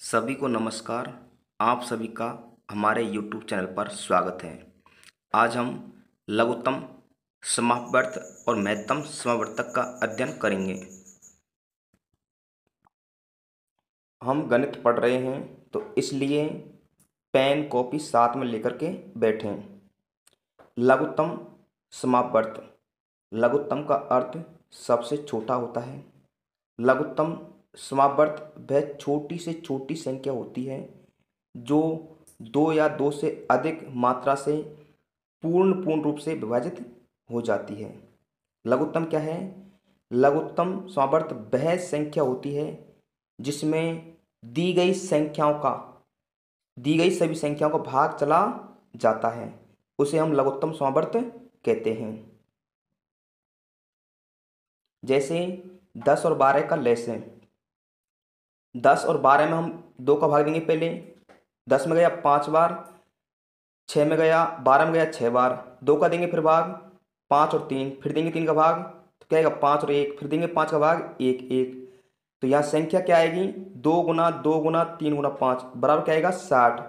सभी को नमस्कार। आप सभी का हमारे YouTube चैनल पर स्वागत है। आज हम लघुत्तम समापवर्त और महत्तम समावर्तक का अध्ययन करेंगे। हम गणित पढ़ रहे हैं तो इसलिए पेन कॉपी साथ में लेकर के बैठें। लघुत्तम समापवर्त। लघुत्तम का अर्थ सबसे छोटा होता है। लघुत्तम समावर्त वह छोटी से छोटी संख्या होती है जो दो या दो से अधिक मात्रा से पूर्ण रूप से विभाजित हो जाती है। लघुत्तम क्या है? लघुत्तम समावर्त वह संख्या होती है जिसमें दी गई सभी संख्याओं का भाग चला जाता है, उसे हम लघुत्तम समावर्त कहते हैं। जैसे 10 और 12 का लेस है। 10 और 12 में हम 2 का भाग देंगे। पहले 10 में गया 5 बार, 6 में गया, 12 में गया 6 बार, 2 का देंगे फिर भाग, 5 और 3 फिर देंगे 3 का भाग, तो क्या आएगा 5 और 1 फिर देंगे 5 का भाग, 1 1। तो यहाँ संख्या क्या आएगी? 2 गुना 2 गुना 3 गुना 5 बराबर क्या आएगा 60।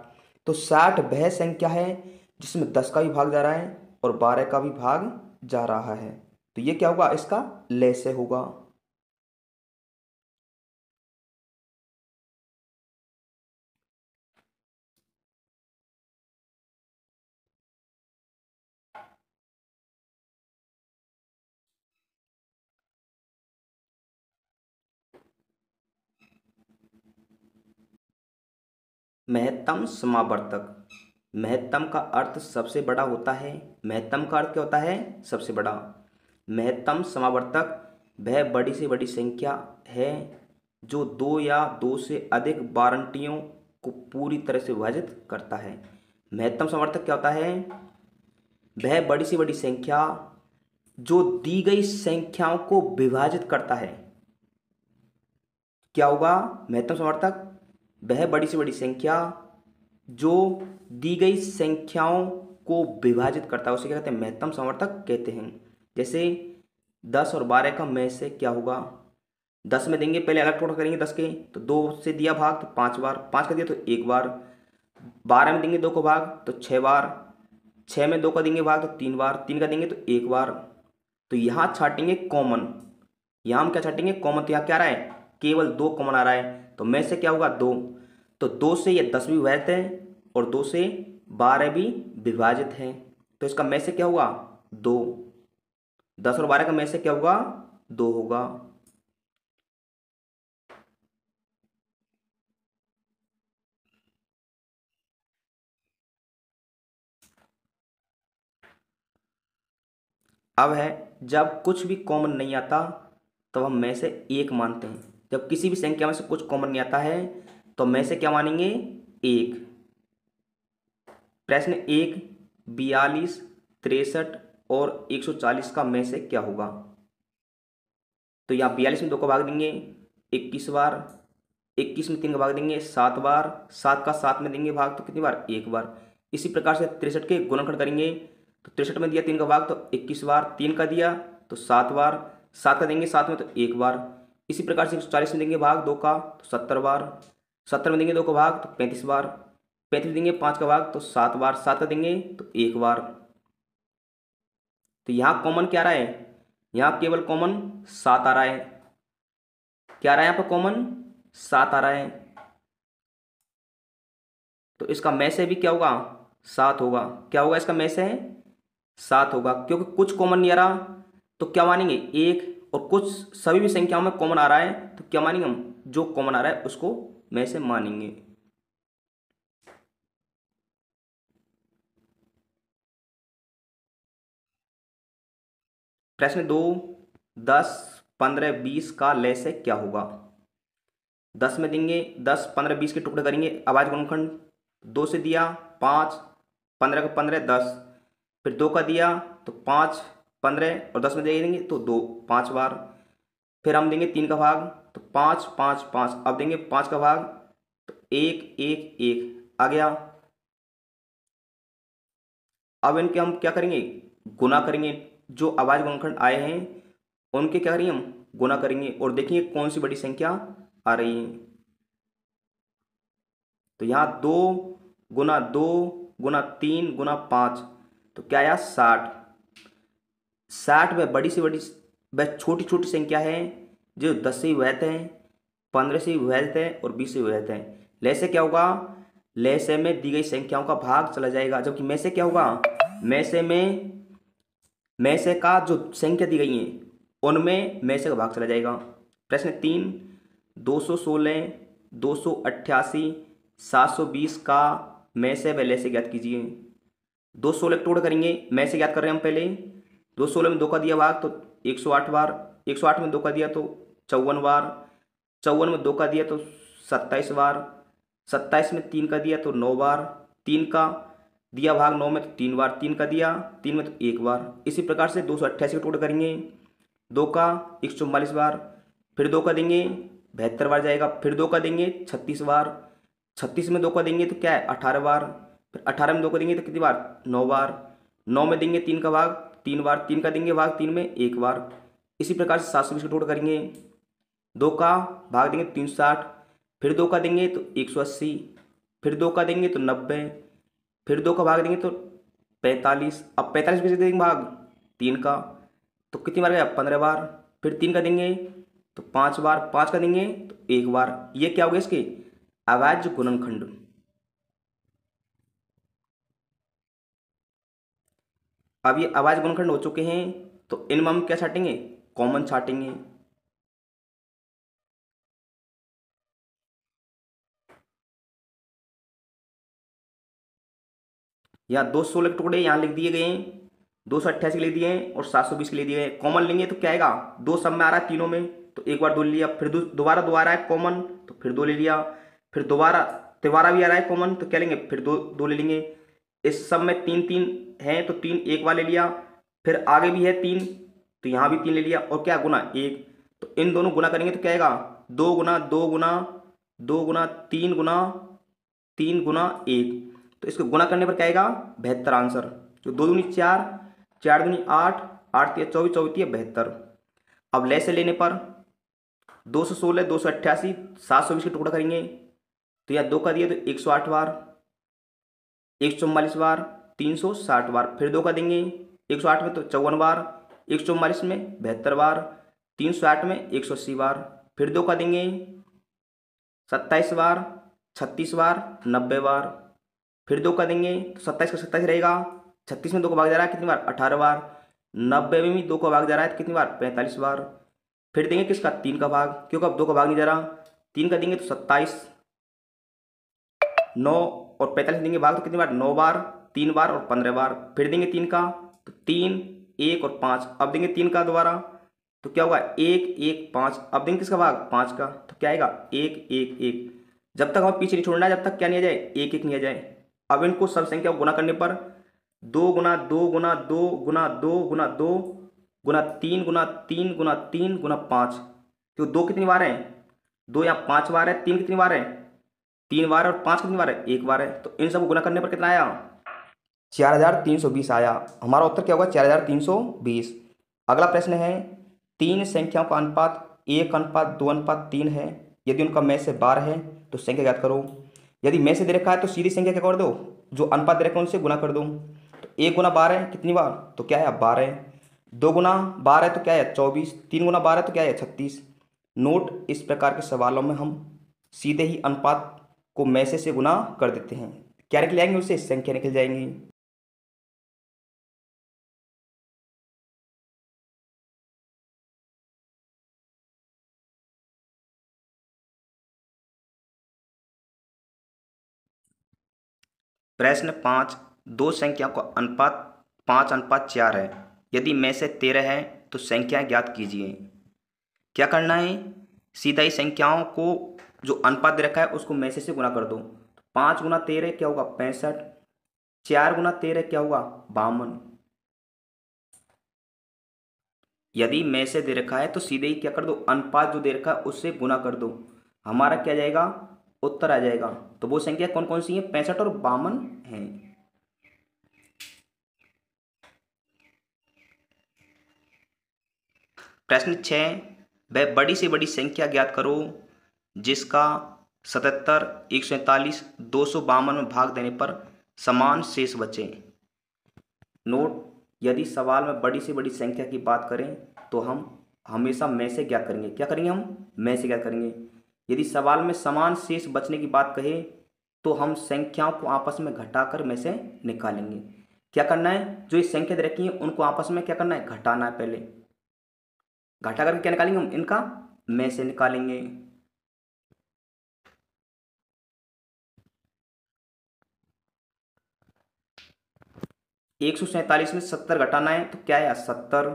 तो 60 वह संख्या है जिसमें 10 का भी भाग जा रहा है और 12 का भी भाग जा रहा है। तो ये क्या होगा? इसका लेस होगा। महत्तम समावर्तक। महत्तम का अर्थ सबसे बड़ा होता है। महत्तम का अर्थ क्या होता है? सबसे बड़ा। महत्तम समावर्तक वह बड़ी से बड़ी संख्या है जो दो या दो से अधिक बारंटियों को पूरी तरह से विभाजित करता है। महत्तम समावर्तक क्या होता है? वह बड़ी से बड़ी संख्या जो दी गई संख्याओं को विभाजित करता है। क्या होगा महत्तम समावर्तक? वह बड़ी से बड़ी संख्या जो दी गई संख्याओं को विभाजित करता है, उसे क्या कहते हैं? महत्तम समावर्तक कहते हैं। जैसे 10 और 12 का में से क्या होगा? 10 में देंगे, पहले अलग टोटल करेंगे 10 के, तो 2 से दिया भाग तो 5 बार, 5 का दिया तो 1 बार, 12 में देंगे 2 को भाग तो 6 बार, 6 में 2 का देंगे भाग तो 3 बार, 3 का देंगे तो 1 बार। तो यहाँ छाटेंगे कॉमन। यहाँ हम क्या छाटेंगे? कॉमन। तो यहाँ क्या आ रहा है? केवल 2 कॉमन आ रहा है, तो में से क्या होगा? 2। तो 2 से ये 10 भी विभाजित है और 2 से 12 भी विभाजित है, तो इसका में से क्या होगा? 2। 10 और 12 का में से क्या होगा? 2 होगा। अब है जब कुछ भी कॉमन नहीं आता तो हम में से एक मानते हैं। जब किसी भी संख्या में से कुछ कॉमन नहीं आता है तो में से क्या मानेंगे? एक। प्रश्न 1, 42, 63 और 140 का में से क्या होगा? तो यहाँ 42 में 2 का भाग देंगे 21 बार, 21 में 3 का भाग देंगे 7 बार, 7 का 7 में देंगे भाग तो कितनी बार? 1 बार। इसी प्रकार से 63 के गुणनखंड करेंगे, तो 63 में दिया 3 का भाग तो 21 बार, 3 का दिया तो 7 बार, 7 का देंगे 7 में तो 1 बार। इसी प्रकार से 140 में देंगे भाग 2 का तो 70 बार, 70 में देंगे 2 का भाग तो 35 बार, 35 देंगे 5 का भाग तो 7 बार, 7 का देंगे तो 1 बार। तो यहाँ कॉमन क्या आ रहा है? यहाँ केवल कॉमन 7 आ रहा है। क्या आ रहा है यहाँ पर? कॉमन 7 आ रहा है। तो इसका में से भी क्या होगा? 7 होगा। क्या होगा इसका में से? 7 होगा, क्योंकि कुछ कॉमन नहीं आ रहा तो क्या मानेंगे? एक। और कुछ सभी भी संख्याओं में कॉमन आ रहा है तो क्या मानेंगे हम? जो कॉमन आ रहा है उसको में से मानेंगे। प्रश्न 2, 10, 15, 20 का लय से क्या होगा? 10 में देंगे 10, 15, 20 के टुकड़े करेंगे, अभाज्य गुणनखंड। 2 से दिया 5, 15 का 15, 10, फिर 2 का दिया तो 5, 15 और 10 में दे देंगे तो 2, 5 बार। फिर हम देंगे 3 का भाग तो 5 5 5, अब देंगे 5 का भाग तो 1 1 1 आ गया। अब इनके हम क्या करेंगे? गुना करेंगे। जो अभाज्य गुणनखंड आए हैं उनके क्या करेंगे? हम गुना करेंगे और देखेंगे कौन सी बड़ी संख्या आ रही है। तो यहाँ 2 × 2 × 3 × 5, तो क्या आया 60। 60 वह बड़ी से बड़ी वह छोटी छोटी संख्या है जो 10 से विभाजित है, 15 से विभाजित है और 20 से विभाजित है। लय से क्या होगा, लय से में दी गई संख्याओं का भाग चला जाएगा, जबकि में से क्या होगा, में से का जो संख्या दी गई है उनमें में से का भाग चला जाएगा। प्रश्न 3, 216, 288, 720 का में से व लय से ज्ञात कीजिए। 216 टोड़ करेंगे, में से ज्ञात कर रहे हैं हम पहले। 216 में 2 का दिया भाग तो 108 बार, 108 में 2 का दिया तो 54 बार, 54 में 2 का दिया तो 27 बार, 27 में 3 का दिया तो 9 बार, 3 का दिया भाग 9 में तो 3 बार, 3 का दिया 3 में तो 1 बार। इसी प्रकार से 288 का टोटल करेंगे, 2 का 144 बार, फिर 2 का देंगे 72 बार जाएगा, फिर 2 का देंगे 36 बार, 36 में 2 का देंगे तो क्या है 18 बार, फिर 18 में 2 का देंगे तो कितनी बार 9 बार, 9 में देंगे 3 का भाग 3 बार, 3 का देंगे भाग 3 में 1 बार। इसी प्रकार से 720 का टोटल करेंगे, 2 का भाग देंगे 360, फिर 2 का देंगे तो 180, फिर 2 का देंगे तो 90, फिर 2 का भाग देंगे तो 45। अब 45 में से देंगे भाग 3 का तो कितनी बार गया 15 बार, फिर 3 का देंगे तो 5 बार, 5 का देंगे तो 1 बार। ये क्या हो गया इसके अभाज्य गुणनखंड। अब ये अभाज्य गुणनखंड हो चुके हैं तो इनमें हम क्या छाटेंगे, कॉमन छाटेंगे। यहाँ 216 के टुकड़े यहाँ लिख दिए गए हैं, 288 लिख दिए हैं और 720 के लिए दिए हैं। कॉमन लेंगे तो क्या आएगा, 2 सब में आ रहा है तीनों में तो एक बार 2 ले लिया, फिर दोबारा 2 आ रहा है कॉमन तो फिर 2 ले लिया, फिर दोबारा भी आ रहा है कॉमन तो क्या लेंगे, फिर 2 ले लेंगे। इस सब में 3 3 है तो 3 एक बार ले लिया, फिर आगे भी है 3 तो यहाँ भी 3 ले लिया और क्या गुना 1, तो इन दोनों गुना करेंगे तो क्या आएगा 2 गुना 2 गुना 2 गुना 3 गुना 3 गुना 1, तो इसको गुना करने पर क्या आएगा 72 आंसर। तो 2 दूनी 4, 4 दूनी 8, 8 तिया 24, 24 तिया 72। अब लय से लेने पर 216, 288, 720 के टुकड़ा करेंगे तो यहाँ 2 का दिया तो 108 बार, 144 बार, 360 बार, फिर 2 का देंगे 108 में तो 54 बार, 144 में 72 बार, 360 में 180 बार, फिर 2 का देंगे 27 बार, 36 बार, 90 बार, फिर 2 का देंगे तो 27 का 27 रहेगा, 36 में 2 का भाग जा रहा है कितनी बार 18 बार, 90 में भी 2 का भाग जा रहा है कितनी बार 45 बार, फिर देंगे किसका 3 का भाग, क्योंकि अब 2 का भाग नहीं जा रहा, 3 का देंगे तो 27, 9 और 45 देंगे भाग तो कितनी बार 9 बार, 3 बार और 15 बार, फिर देंगे 3 का तो 3, 1 और 5, अब देंगे 3 का दोबारा तो क्या होगा 1 1 5, अब देंगे किसका भाग 5 का तो क्या आएगा 1 1 1। जब तक हमें पीछे नहीं छोड़ना है, जब तक क्या नहीं आ जाए 1 1 नहीं आ जाए। अब इनको सब संख्या को गुना करने पर 2 गुना 2 गुना 2 गुना 2 गुना 2 गुना 3 गुना 3 गुना 3 गुना 5, क्यों 2 कितनी बार है 2 या 5 बार है, 3 कितनी बार है 3 बार और 5 कितनी बार है 1 बार है, तो इन सब गुना करने पर कितना आया 4320 आया। हमारा उत्तर क्या होगा 4320। अगला प्रश्न है 3 संख्याओं का अनुपात 1:2:3 है, यदि उनका में से 12 है तो संख्या ज्ञात करो। यदि में से दे रखा है तो सीधी संख्या क्या कर दो, जो अनुपात दे रखा है उनसे गुना कर दो। तो 1 गुना 12 कितनी बार तो क्या है 12, 2 गुना 12 तो क्या है 24, 3 गुना 12 तो क्या है 36। नोट, इस प्रकार के सवालों में हम सीधे ही अनुपात को में से गुना कर देते हैं, क्या निकल जाएंगे उससे संख्या निकल जाएंगी। प्रश्न 5, दो संख्या का अनुपात 5:4 है, यदि में से 13 है तो संख्याएं ज्ञात कीजिए। क्या करना है, सीधा ही संख्याओं को जो अनुपात दे रखा है उसको में से गुना कर दो। 5 गुना 13 क्या होगा 65, 4 गुना 13 क्या होगा 52। यदि में से दे रखा है तो सीधे ही क्या कर दो, अनुपात जो दे रखा है उससे गुना कर दो, हमारा क्या जाएगा उत्तर आ जाएगा। तो वो संख्या कौन कौन सी है 65 और 52 है। प्रश्न 6, वह बड़ी से बड़ी संख्या ज्ञात करो जिसका 77, 147, 252 में भाग देने पर समान शेष बचे। नोट, यदि सवाल में बड़ी से बड़ी संख्या की बात करें तो हम हमेशा में से ज्ञात करेंगे। क्या करेंगे? हम में से ज्ञात करेंगे। यदि सवाल में समान शेष बचने की बात कहे तो हम संख्याओं को आपस में घटाकर में से निकालेंगे। क्या करना है? जो ये संख्या दे रखी है उनको आपस में क्या करना है? घटाना है। पहले घटा करके क्या निकालेंगे? हम इनका में से निकालेंगे। एक 147 में 70 घटाना है तो क्या आएगा? 70।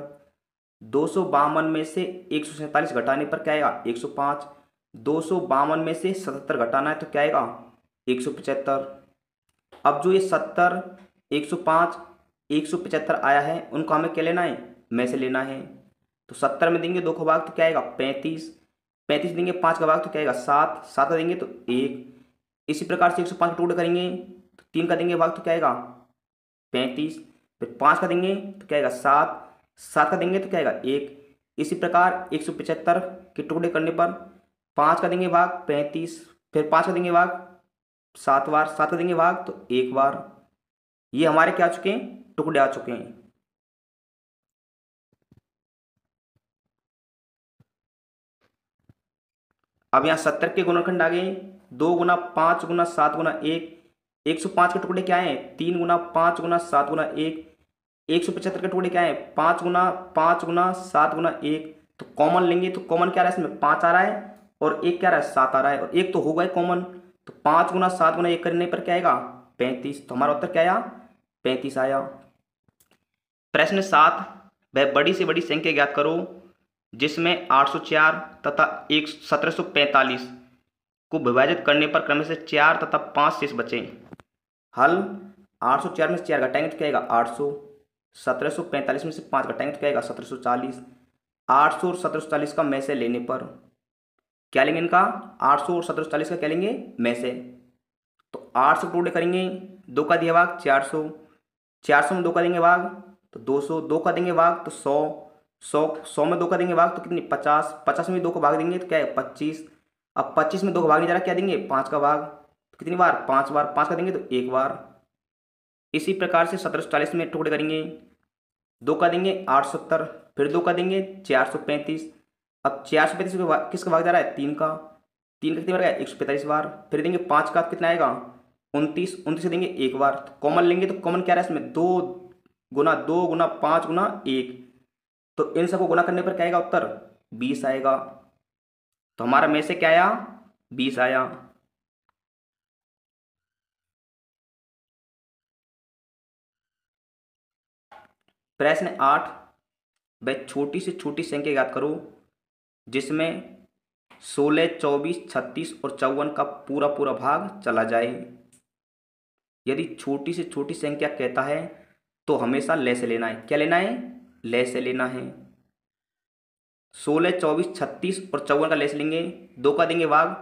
252 में से 147 घटाने पर क्या आएगा? 105। 252 में से 77 घटाना है तो क्या आएगा? 175। अब जो ये 70, 105, 175 आया है उनको हमें क्या लेना है? में से लेना है। तो 70 में देंगे 2 का भाग तो क्या आएगा? 35। 35 देंगे 5 का भाग तो क्या आएगा? 7। 7 का देंगे तो 1। इसी प्रकार से 105 के टुकड़े करेंगे तो 3 का देंगे भाग तो क्या आएगा? 35। फिर 5 का देंगे तो क्या आएगा? 7। 7 का देंगे तो क्या आएगा? 1। इसी प्रकार 175 के टुकड़े करने पर 5 का देंगे भाग 35, फिर 5 का देंगे भाग 7 बार, 7 का देंगे भाग तो 1 बार। ये हमारे क्या आ चुके हैं? टुकड़े आ चुके हैं। अब यहाँ 70 के गुणनखंड आ गए। 2 गुना 5 गुना 7 गुना 1। 105 के टुकड़े क्या हैं? 3 गुना 5 गुना 7 गुना 1। 175 के टुकड़े क्या हैं? 5 गुना 5 गुना 7 गुना 1। तो कॉमन लेंगे तो कॉमन क्या आ रहा है? इसमें 5 आ रहा है और 1 क्या आ रहा है? 7 आ रहा है और 1 तो होगा ही कॉमन। तो 5 गुना 7 गुना 1 करने पर क्या आएगा? 35। तो हमारा उत्तर क्या आया? 35 आया। प्रश्न 7, वह बड़ी से बड़ी संख्या ज्ञात करो जिसमें 804 तथा 1745 को विभाजित करने पर क्रमशः 4 तथा 5 शेष बचे। हल, 804 में से 4 घटाएंगे तो क्या आएगा? 800। 1745 में से 5 घटाएंगे तो क्या आएगा? 1740। 800 और 1740 का में से लेने पर क्या लेंगे? इनका 800 और 1740 का क्या लेंगे? में से। तो 800 टुकड़े करेंगे, 2 का दिया भाग 400। 400 में 2 का देंगे भाग तो 200। 2 का देंगे भाग तो 100। 100 में 2 का देंगे भाग तो कितनी? 50। 50 में 2 का भाग देंगे तो क्या है? 25। अब 25 में 2 का भाग नहीं जा रहा, क्या देंगे? 5 का भाग। तो कितनी बार? 5 बार। 5 का देंगे तो 1 बार। इसी प्रकार से 1740 में टुकड़े करेंगे। 2 का देंगे 870, फिर 2 का देंगे 435। अब 435 किसका भाग जा रहा है? 3 का। 3 का कितनी बार? 145 बार। फिर देंगे 5 का, कितना आएगा? 29। 29 से देंगे 1 बार। तो कॉमन लेंगे तो कॉमन क्या रहा है इसमें? 2 गुना 2 गुना 5 गुना 1। तो इन सबको गुना करने पर क्या आएगा? उत्तर 20 आएगा। तो हमारा में से क्या आया? 20 आया। प्रश्न 8, वह छोटी से छोटी संख्या ज्ञात करो जिसमें 16, 24, 36 और 54 का पूरा पूरा भाग चला जाए। यदि छोटी से छोटी संख्या कहता है तो हमेशा ले से लेना है। क्या लेना है? ले से लेना है। 16, 24, 36 और 54 का ले से लेंगे। 2 का देंगे भाग।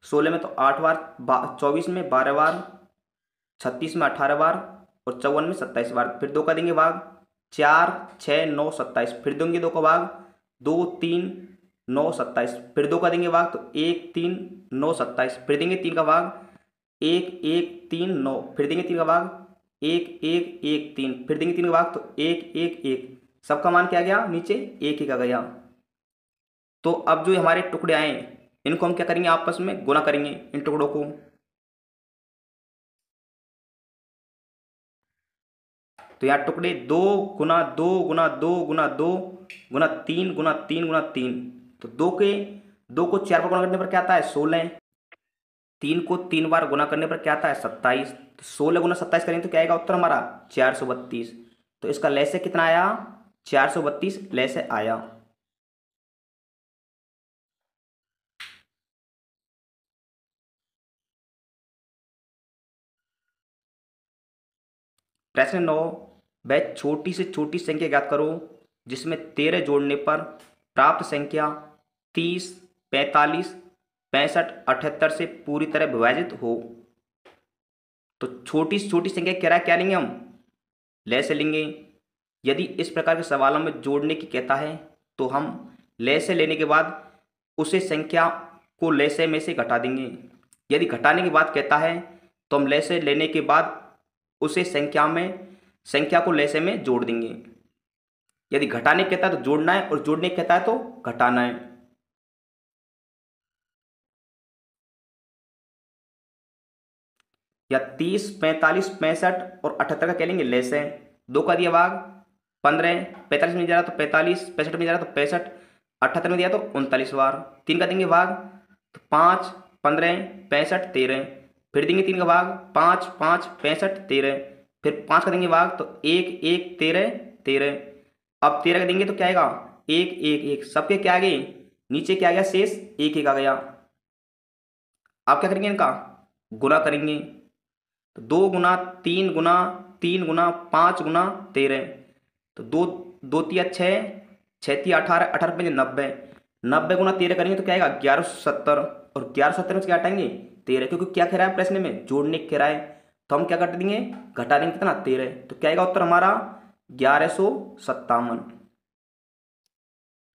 16 में तो 8 बार, 24 में 12 बार, 36 में 18 बार और 54 में 27 बार। फिर 2 का देंगे भाग। 4, 6, 9, 27। फिर देंगे 2 का भाग। 2, 3, 9, 27। फिर 2 का देंगे भाग तो 1, 3, 9, 27। फिर देंगे 3 का भाग। 1, 1, 3, 9। फिर देंगे 3 का भाग। 1, 1, 1, 3। फिर देंगे 3 का भाग तो 1, 1, 1। सबका मान क्या गया? नीचे 1 1 आ गया। तो अब जो हमारे टुकड़े आए इनको हम क्या करेंगे? आपस में गुना करेंगे इन टुकड़ों को। तो यहाँ टुकड़े 2 गुना 2 गुना 2 गुना 2 गुना 3 गुना 3 गुना 3। तो 2 को 4 बार गुना करने पर क्या आता है? 16। 3 को 3 बार गुना करने पर क्या आता है? 27। तो 16 गुना 27 करेंगे तो क्या आएगा उत्तर हमारा? 432। तो इसका लैसे कितना आया? 432 लैसे आया। प्रश्न 9, वह छोटी से छोटी संख्या ज्ञात करो जिसमें 13 जोड़ने पर प्राप्त संख्या 30, 45, 65, 78 से पूरी तरह विभाजित हो। तो छोटी से छोटी संख्या क्या लेंगे? हम ले से लेंगे। यदि इस प्रकार के सवालों में जोड़ने की कहता है तो हम ले से लेने के बाद उसे संख्या को ले से में से घटा देंगे। यदि घटाने की बात कहता है तो हम लय से लेने के बाद उसे संख्या को लय से में जोड़ देंगे। यदि घटाने कहता है तो जोड़ना है, और जोड़ने कहता है तो घटाना है। या 30, 45, 65 और 78 का कह लेंगे लय से। 2 का दिया भाग 15, 45 में जा रहा तो 45, 65 में जा रहा तो 65, 78 में दिया तो 39 बार। 3 का देंगे भाग तो 5, 15, 65, 13। फिर देंगे 3 का भाग 5, 5, 65, 13। फिर 5 का देंगे भाग तो 1, 1, 13, 13। अब 13 का देंगे तो क्या आएगा 1, 1, 1। सबके क्या आ गए, नीचे क्या आ गया शेष 1, 1 आ गया। आप क्या करेंगे, इनका गुणा करेंगे। तो 2 गुना 3 गुना 3 गुना 5 गुना 13। तो 2, 2 तिया 6, 6 तिया 18, 18 पंजे 90। 90 गुना 13 करेंगे तो क्या आएगा 1170। और 1170 में से क्या हटाएंगे 13, क्योंकि क्या कह रहा है प्रश्न में जोड़ने कह रहा है। तो हम क्या कर देंगे, घटा देंगे कितना 13। तो क्या आएगा उत्तर हमारा 1157।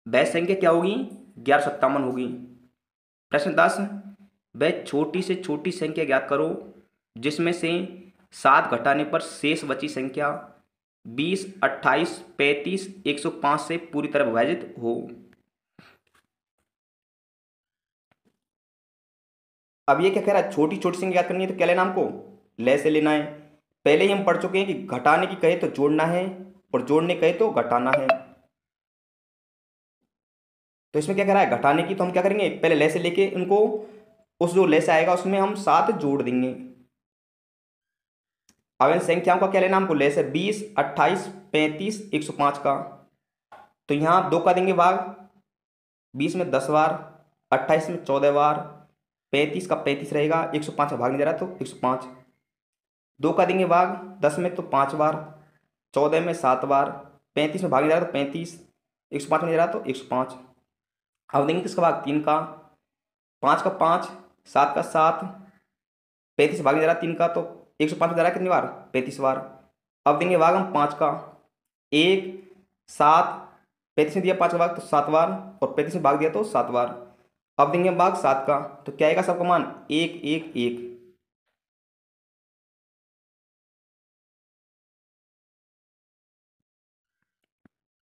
वह संख्या क्या होगी 1157 होगी। प्रश्न 10, वह छोटी से छोटी संख्या ज्ञात करो जिसमें से 7 घटाने पर शेष बची संख्या 20, 28, 35, 105 से पूरी तरह विभाजित हो। अब ये क्या कह रहा है, छोटी छोटी संख्या ज्ञात करनी है तो क्या लेना हमको, लय से लेना है। पहले ही हम पढ़ चुके हैं कि घटाने की कहे तो जोड़ना है, और जोड़ने कहे तो घटाना है। तो इसमें क्या कह रहा है घटाने की, तो हम क्या करेंगे पहले लय से लेके इनको उस जो लय से आएगा उसमें हम 7 जोड़ देंगे। अब इन संख्याओं का क्या लेना हमको, लय से 20, 28, 35, 105 का। तो यहाँ 2 का देंगे भाग 20 में 10 बार, 28 में 14 बार, 35 का 35 रहेगा, 105 का भाग नहीं जा रहा तो 105। 2 का देंगे भाग 10 में तो 5 बार, 14 में 7 बार, 35 में भाग नहीं जा रहा तो 35, 105 में नहीं जा रहा तो 105। अब देंगे किसका भाग 3 का, 5 का 5, 7 का 7, 35 से भाग नहीं जा रहा 3 का तो 105 में जा रहा है कितनी बार 35 बार। अब देंगे भाग हम 5 का, 1, 7, 35 में दिया 5 का भाग तो 7 बार, और 35 में भाग दिया तो 7 बार। अब देंगे भाग 7 का, तो क्या आएगा सबका मान 1, 1, 1।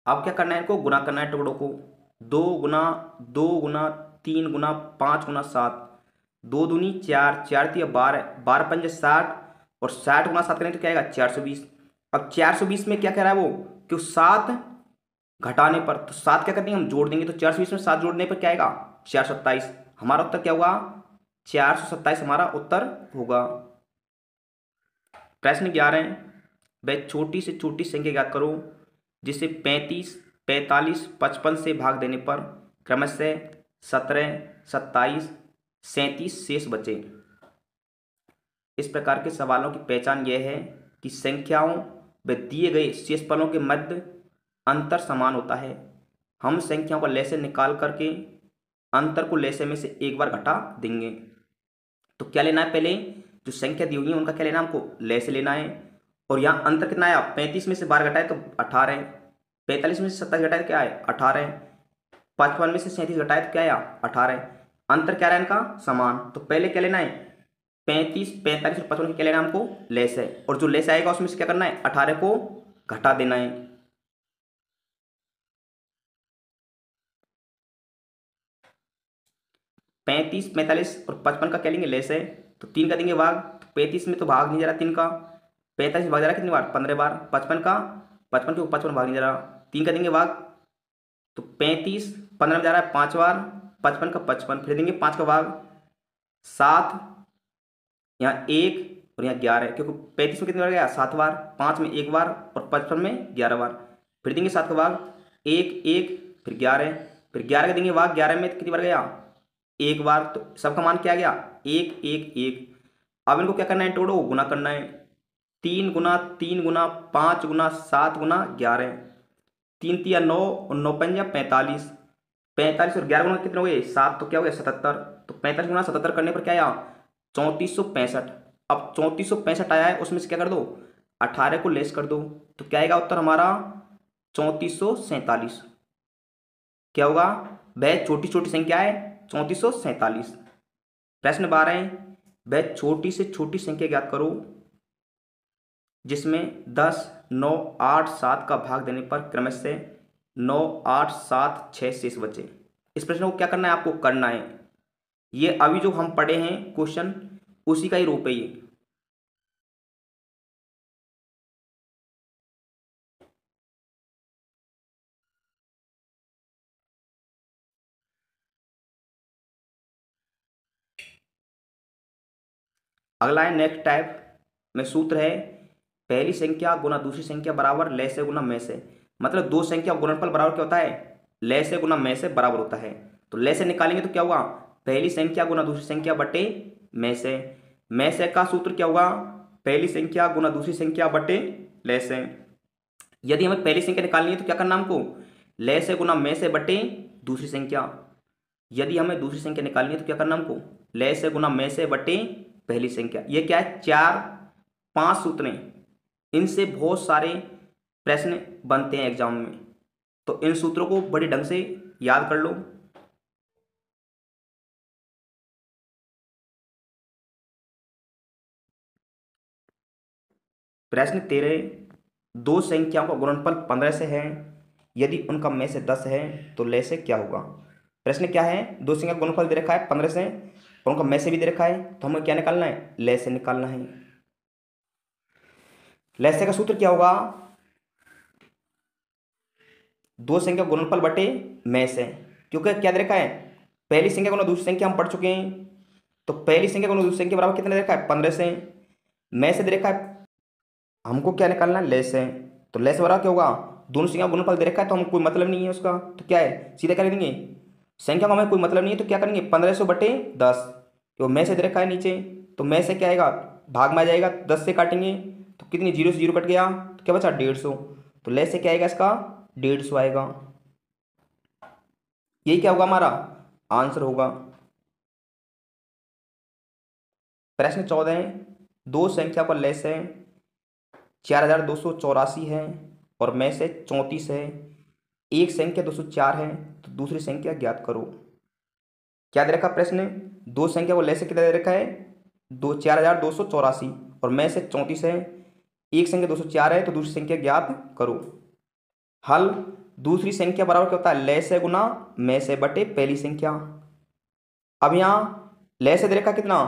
अब क्या करना है, इनको गुना करना है टुकड़ों को। 2 गुना 2 गुना 3 गुना 5 गुना 7, 2 दूनी 4, 4 तिया 12, 12 पंजे 60, और 60 गुना 7 करें तो क्या आएगा 420। अब 420 में क्या कह रहा है वो, क्यों 7 घटाने पर, तो 7 क्या कर देंगे हम जोड़ देंगे। तो 420 में 7 जोड़ने पर क्या आएगा 427। हमारा उत्तर क्या होगा 427 हमारा उत्तर होगा। प्रश्न 11, वह छोटी से छोटी संख्या ज्ञात करो जिसे 35, 45, 55 से भाग देने पर क्रमशः 17, 27, 37 शेष बचे। इस प्रकार के सवालों की पहचान यह है कि संख्याओं व दिए गए शेषफलों के मध्य अंतर समान होता है। हम संख्याओं का लय से निकाल करके अंतर को लय से में से एक बार घटा देंगे। तो क्या लेना है, पहले जो संख्या दी हुई है उनका क्या लेना है हमको लय से लेना है। और यहाँ अंतर कितना आया, 35 में से 12 घटाए तो 18, 45 में से 27 घटाए तो क्या आए 18, 55 में से 37 घटाए तो क्या आया 18। अंतर क्या रहा है इनका समान। तो पहले क्या लेना है 35, 45 और 55 क्या लेना है हमको लय से, और जो लय से आएगा उसमें से क्या करना है 18 को घटा देना है। 35, 45 और 55 का क्या लेंगे लय से, तो 3 का देंगे भाग, तो 35 में तो भाग नहीं जा रहा 3 का, 45 में भाग जा रहा कितनी बार 15 बार, 55 का 55 के 55 भाग नहीं जा रहा, 3 का देंगे भाग, तो 35 15 में जा रहा है 5 बार, 55 का 55, फिर देंगे 5 का भाग 7, यहाँ 1 और यहाँ 11, क्योंकि 35 में कितनी बार गया 7 बार, 5 में 1 बार और 55 में 11 बार। फिर देंगे 7 का भाग 1, 1, फिर 11, फिर 11 का देंगे भाग 11 में कितनी बार गया 1 बार, तो सबका मान क्या आ गया 1, 1, 1। अब इनको क्या करना है टोटो गुना करना है। 3 गुना 3 गुना 5 गुना 7 गुना 11, 3 तिया 9 और 9 पंजा 45, 45 और 11 गुना कितने हो गए 7, तो क्या हो गया 77। तो 45 गुना 77 करने पर क्या आया 3465। अब 3465 आया है उसमें से क्या कर दो 18 को लेस कर दो, तो क्या आएगा उत्तर हमारा 3447। क्या होगा, वह छोटी छोटी संख्या है 3447। प्रश्न 12, वह छोटी से छोटी संख्या ज्ञात करो जिसमें 10, 9, 8, 7 का भाग देने पर क्रमशः 9, 8, 7, 6 शेष बचे। इस प्रश्न को क्या करना है, आपको करना है। ये अभी जो हम पढ़े हैं क्वेश्चन उसी का ही रूप है ये। अगला है नेक्स्ट टाइप में सूत्र है पहली संख्या गुना दूसरी संख्या बराबर लय से गुना में से। मतलब दो संख्या गुणनफल बराबर क्या होता है, लय से गुना में से बराबर होता है। तो लय से निकालेंगे तो क्या होगा, पहली संख्या गुना दूसरी संख्या बटे में से। में से का सूत्र क्या होगा, पहली संख्या गुना दूसरी संख्या बटे लय से। यदि हमें पहली संख्या निकालनी है तो क्या करना हमको, लय से गुना में से बटे दूसरी संख्या। यदि हमें दूसरी संख्या निकालनी है तो क्या करना हमको, लय से गुना में से बटे पहली संख्या। ये क्या है, 4-5 सूत्र हैं, इनसे बहुत सारे प्रश्न बनते हैं एग्जाम में। तो इन सूत्रों को बड़े ढंग से याद कर लो। प्रश्न 13, दो संख्याओं का गुणनफल 15 से है, यदि उनका में से 10 है तो लय से क्या होगा। प्रश्न क्या है, दो संख्या का गुणनफल दे रखा है 15 से और उनका में से भी दे रखा है, तो हमें क्या निकालना है, लय से निकालना है। लय से का सूत्र क्या होगा, दो संख्या गुणनफल बटे में से। क्योंकि क्या दे रखा है, पहली संख्या गुना दूसरी संख्या हम पढ़ चुके हैं, तो पहली संख्या गुना दूसरी संख्या बराबर कितना दे रखा है, 15 से। में से दे रखा है, हमको क्या निकालना है, लय से। तो लय से बराबर क्या होगा, दोनों संख्या गुणनफल दे रखा है तो हमको कोई मतलब नहीं है उसका, तो क्या है सीधे कर देंगे। संख्या का हमें कोई मतलब नहीं है तो क्या करेंगे, 1500 बटे 10, तो में से दे रखा है नीचे, तो में से क्या आएगा, भाग में आ जाएगा, 10 से काटेंगे तो कितनी, 0 से 0 कट गया तो क्या बचा, 150। तो लय से क्या आएगा इसका, 150 आएगा। यही क्या होगा, हमारा आंसर होगा। प्रश्न 14, दो संख्या पर लय से 4284 है और में से 34 है, एक संख्या 204 है, तो दूसरी संख्या ज्ञात करो। क्या दे रखा प्रश्न, दो संख्या को लय से कितना दे रखा है, 4284 और में से 34 है, एक संख्या 204 है, तो दूसरी संख्या ज्ञात करो। हल, दूसरी संख्या बराबर क्या होता है, लय से गुना में से बटे पहली संख्या। अब यहाँ लय से दे रखा कितना,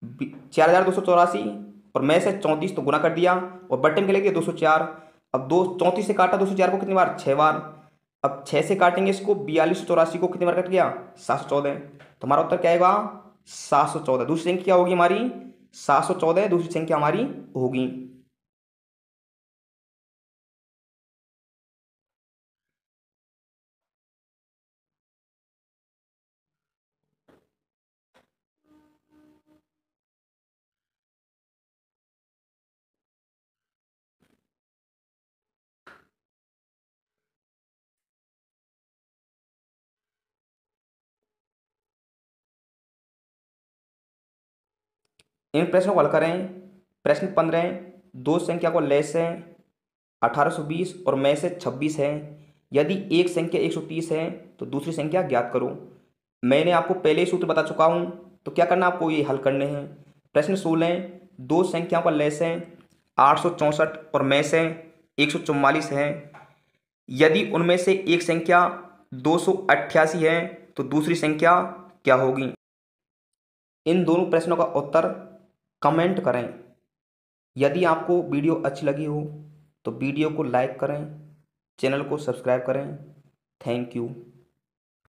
4284 और में से 34, तो गुना कर दिया और बटे में क्या लग गया, 204। अब 34 से काटा 204 को कितनी बार, 6 बार। अब 6 से काटेंगे इसको, 4284 को कितनी बार कट गया, 714। तो हमारा उत्तर क्या आएगा, 714। दूसरी संख्या क्या होगी हमारी, 714 दूसरी संख्या हमारी होगी। इन प्रश्नों को हल करें। प्रश्न 15, दो संख्या को लय से 1820 और में से 26 है, यदि एक संख्या 130 है तो दूसरी संख्या ज्ञात करो। मैंने आपको पहले ही सूत्र बता चुका हूं, तो क्या करना आपको, ये हल करने हैं। प्रश्न 16, दो संख्याओं का लय से 864 और में से 144 है, यदि उनमें से एक संख्या 288 है तो दूसरी संख्या क्या होगी। इन दोनों प्रश्नों का उत्तर कमेंट करें। यदि आपको वीडियो अच्छी लगी हो तो वीडियो को लाइक करें, चैनल को सब्सक्राइब करें। Thank you.